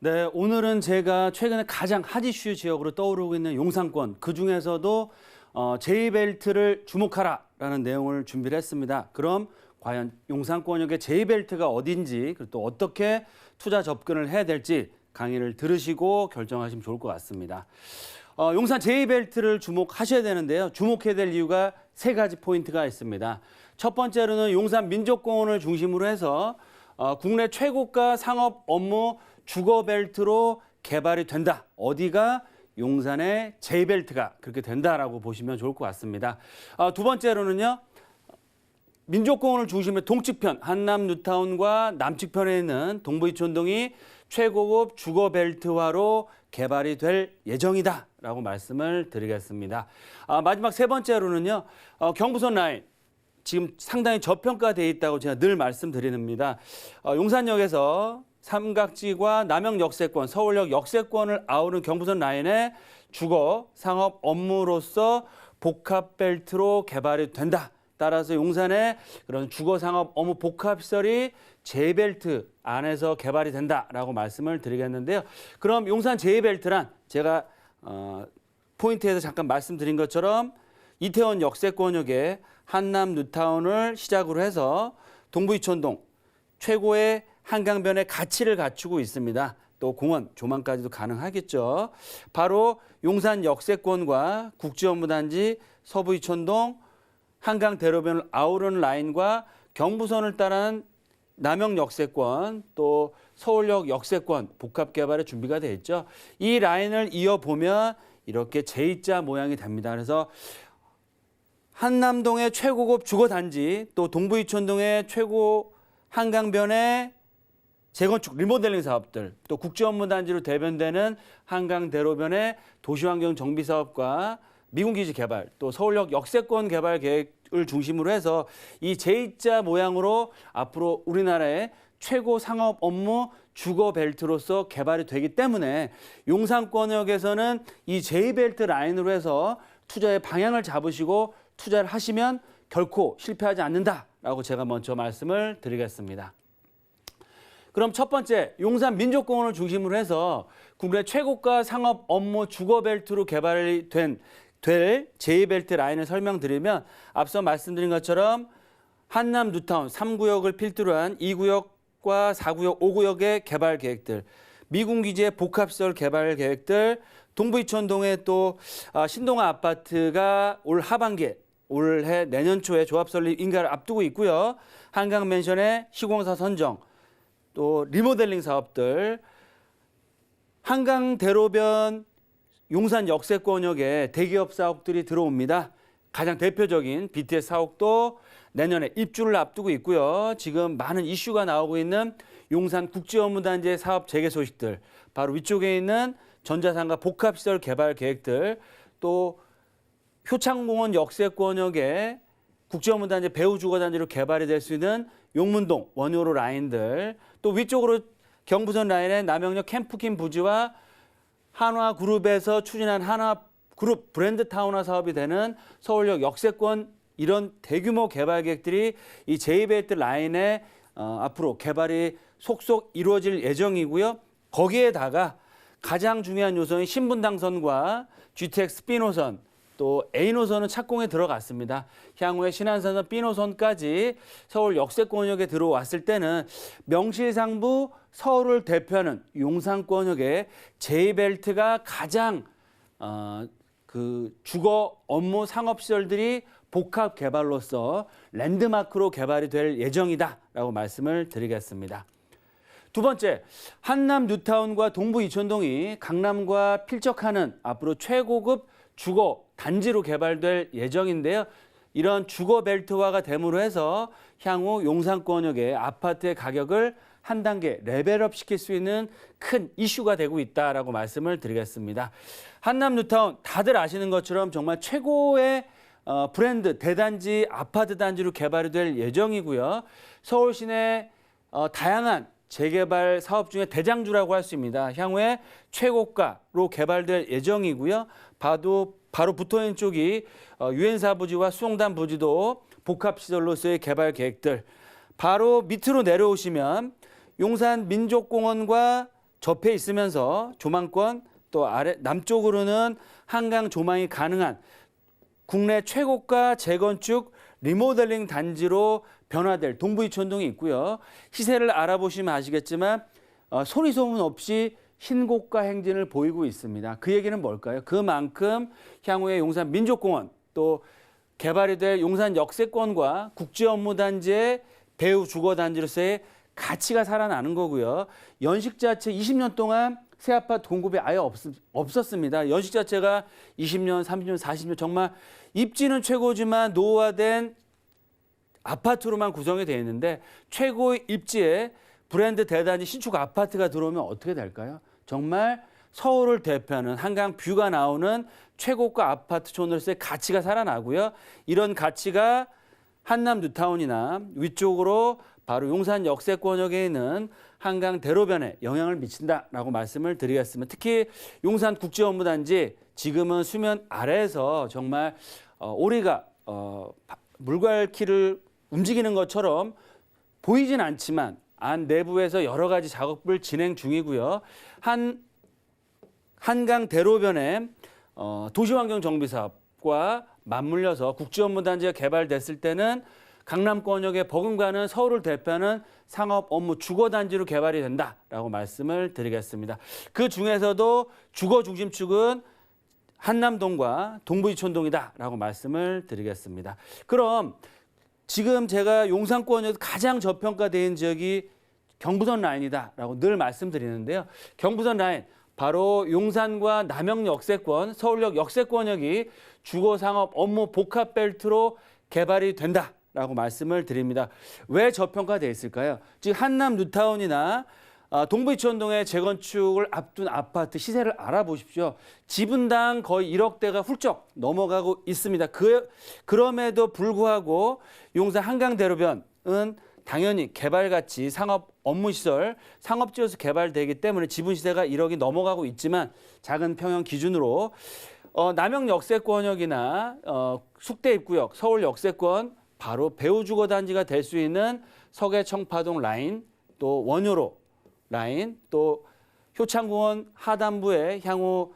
네, 오늘은 제가 최근에 가장 핫 이슈 지역으로 떠오르고 있는 용산권, 그중에서도 제2벨트를 주목하라라는 내용을 준비를 했습니다. 그럼 과연 용산권역의 제2벨트가 어딘지, 그리고 또 어떻게 투자 접근을 해야 될지 강의를 들으시고 결정하시면 좋을 것 같습니다. 용산 제2벨트를 주목하셔야 되는데요. 주목해야 될 이유가 세 가지 포인트가 있습니다. 첫 번째로는 용산 민족공원을 중심으로 해서 국내 최고가 상업 업무 주거벨트로 개발이 된다. 어디가? 용산의 제2벨트가 그렇게 된다라고 보시면 좋을 것 같습니다. 두 번째로는요. 민족공원을 중심으로 동측편 한남 뉴타운과 남측편에 있는 동부이촌동이 최고급 주거벨트화로 개발이 될 예정이다라고 말씀을 드리겠습니다. 마지막 세 번째로는요. 경부선 라인. 지금 상당히 저평가되어 있다고 제가 늘 말씀드립니다. 용산역에서 삼각지과 남영 역세권, 서울역 역세권을 아우르는 경부선 라인의 주거, 상업 업무로서 복합벨트로 개발이 된다. 따라서 용산의 그런 주거, 상업 업무 복합시설이 제2벨트 안에서 개발이 된다라고 말씀을 드리겠는데요. 그럼 용산 제2벨트란 제가 포인트에서 잠깐 말씀드린 것처럼 이태원 역세권역에 한남 뉴타운을 시작으로 해서 동부이촌동 최고의 한강변의 가치를 갖추고 있습니다. 또 공원 조망까지도 가능하겠죠. 바로 용산 역세권과 국제업무단지 서부이촌동 한강대로변을 아우르는 라인과 경부선을 따른 남영 역세권 또 서울역 역세권 복합 개발에 준비가 되어 있죠. 이 라인을 이어보면 이렇게 J자 모양이 됩니다. 그래서 한남동의 최고급 주거단지 또 동부이촌동의 최고 한강변의 재건축 리모델링 사업들 또 국제업무단지로 대변되는 한강대로변의 도시환경 정비 사업과 미군기지 개발 또 서울역 역세권 개발 계획을 중심으로 해서 이 J자 모양으로 앞으로 우리나라의 최고 상업 업무 주거벨트로서 개발이 되기 때문에 용산권역에서는 이 제2벨트 라인으로 해서 투자의 방향을 잡으시고 투자를 하시면 결코 실패하지 않는다라고 제가 먼저 말씀을 드리겠습니다. 그럼 첫 번째, 용산 민족공원을 중심으로 해서 국내 최고가 상업 업무 주거벨트로 개발이 될 제2벨트 라인을 설명드리면 앞서 말씀드린 것처럼 한남 뉴타운 3구역을 필두로 한 2구역과 4구역, 5구역의 개발 계획들, 미군기지의 복합시설 개발 계획들, 동부이촌동의 또 신동아 아파트가 올 하반기에 올해 내년 초에 조합 설립 인가를 앞두고 있고요. 한강맨션의 시공사 선정, 또 리모델링 사업들, 한강대로변 용산 역세권역에 대기업 사옥들이 들어옵니다. 가장 대표적인 BTS 사옥도 내년에 입주를 앞두고 있고요. 지금 많은 이슈가 나오고 있는 용산 국제업무단지의 사업 재개 소식들, 바로 위쪽에 있는 전자상가 복합시설 개발 계획들, 또 효창공원 역세권역에 국제업무단지 배우주거단지로 개발이 될 수 있는 용문동 원효로 라인들, 또 위쪽으로 경부선 라인의 남영역 캠프킨 부지와 한화그룹에서 추진한 한화그룹 브랜드 타운화 사업이 되는 서울역 역세권 이런 대규모 개발 계획들이 이 제2벨트 라인에 앞으로 개발이 속속 이루어질 예정이고요. 거기에다가 가장 중요한 요소인 신분당선과 GTX B노선 또 A노선은 착공에 들어갔습니다. 향후에 신안선선 B노선까지 서울 역세권역에 들어왔을 때는 명실상부 서울을 대표하는 용산권역의 제2벨트가 가장 그 주거 업무 상업시설들이 복합 개발로서 랜드마크로 개발이 될 예정이다라고 말씀을 드리겠습니다. 두 번째, 한남 뉴타운과 동부 이촌동이 강남과 필적하는 앞으로 최고급 주거 단지로 개발될 예정인데요. 이런 주거 벨트화가 됨으로 해서 향후 용산권역의 아파트의 가격을 한 단계 레벨업 시킬 수 있는 큰 이슈가 되고 있다라고 말씀을 드리겠습니다. 한남 뉴타운 다들 아시는 것처럼 정말 최고의 브랜드 대단지 아파트 단지로 개발이 될 예정이고요. 서울 시내 다양한 재개발 사업 중에 대장주라고 할 수 있습니다. 향후에 최고가로 개발될 예정이고요. 바로 붙어있는 쪽이 유엔사 부지와 수송단 부지도 복합시설로서의 개발 계획들. 바로 밑으로 내려오시면 용산 민족공원과 접해 있으면서 조망권 또 아래 남쪽으로는 한강 조망이 가능한 국내 최고가 재건축 리모델링 단지로 변화될 동부이촌동이 있고요. 시세를 알아보시면 아시겠지만 소리 소문 없이 신고가 행진을 보이고 있습니다. 그 얘기는 뭘까요? 그만큼 향후에 용산 민족공원 또 개발이 될 용산 역세권과 국제업무단지의 배후 주거단지로서의 가치가 살아나는 거고요. 연식 자체 20년 동안 새 아파트 공급이 아예 없었습니다. 연식 자체가 20년, 30년, 40년 정말 입지는 최고지만 노후화된 아파트로만 구성이 되어 있는데 최고의 입지에 브랜드 대단지 신축 아파트가 들어오면 어떻게 될까요? 정말 서울을 대표하는 한강 뷰가 나오는 최고가 아파트촌으로서의 가치가 살아나고요. 이런 가치가 한남 뉴타운이나 위쪽으로 바로 용산 역세권역에 있는 한강 대로변에 영향을 미친다라고 말씀을 드리겠습니다. 특히 용산 국제업무단지 지금은 수면 아래에서 정말 오리가 물갈퀴를 움직이는 것처럼 보이진 않지만 안 내부에서 여러 가지 작업을 진행 중이고요. 한강 대로변에 도시환경정비사업과 맞물려서 국제업무단지가 개발됐을 때는 강남권역에 버금가는 서울을 대표하는 상업 업무 주거단지로 개발이 된다라고 말씀을 드리겠습니다. 그 중에서도 주거 중심축은 한남동과 동부이촌동이다라고 말씀을 드리겠습니다. 그럼 지금 제가 용산권역에서 가장 저평가된 지역이 경부선 라인이다라고 늘 말씀드리는데요. 경부선 라인 바로 용산과 남영 역세권, 서울역 역세권역이 주거 상업 업무 복합 벨트로 개발이 된다라고 말씀을 드립니다. 왜 저평가되어 있을까요? 지금 한남 뉴타운이나 동부이촌동의 재건축을 앞둔 아파트 시세를 알아보십시오. 지분당 거의 1억대가 훌쩍 넘어가고 있습니다. 그럼에도 불구하고 용산 한강대로변은 당연히 개발가치, 상업 업무시설, 상업지에서 개발되기 때문에 지분 시세가 1억이 넘어가고 있지만 작은 평형 기준으로 남영 역세권역이나 숙대 입구역, 서울 역세권 바로 배후 주거단지가 될 수 있는 서계 청파동 라인, 또 원효로 라인, 또 효창공원 하단부의 향후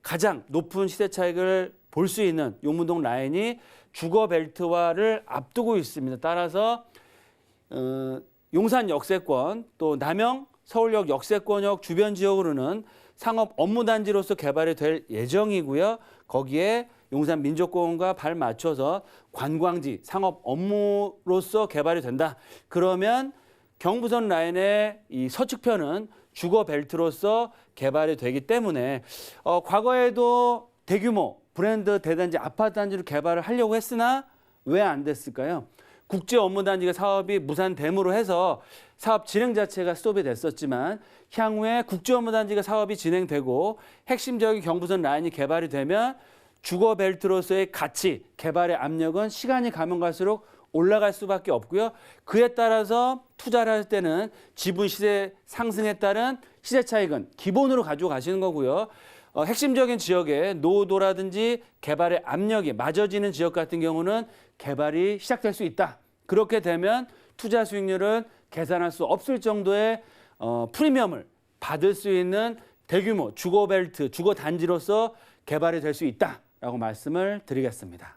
가장 높은 시세 차익을 볼 수 있는 용문동 라인이 주거 벨트화를 앞두고 있습니다. 따라서 용산 역세권 또 남영 서울역 역세권역 주변 지역으로는 상업 업무단지로서 개발이 될 예정이고요. 거기에 용산 민족공원과 발 맞춰서 관광지 상업 업무로서 개발이 된다. 그러면 경부선 라인의 이 서측편은 주거 벨트로서 개발이 되기 때문에 과거에도 대규모 브랜드 대단지 아파트 단지를 개발을 하려고 했으나 왜 안 됐을까요? 국제업무단지가 사업이 무산됨으로 해서 사업 진행 자체가 스톱이 됐었지만 향후에 국제업무단지가 사업이 진행되고 핵심적인 경부선 라인이 개발이 되면 주거 벨트로서의 가치, 개발의 압력은 시간이 가면 갈수록 올라갈 수밖에 없고요. 그에 따라서 투자를 할 때는 지분 시세 상승에 따른 시세 차익은 기본으로 가지고 가시는 거고요. 핵심적인 지역에 노후도라든지 개발의 압력이 맞아지는 지역 같은 경우는 개발이 시작될 수 있다. 그렇게 되면 투자 수익률은 계산할 수 없을 정도의 프리미엄을 받을 수 있는 대규모 주거벨트, 주거단지로서 개발이 될 수 있다라고 말씀을 드리겠습니다.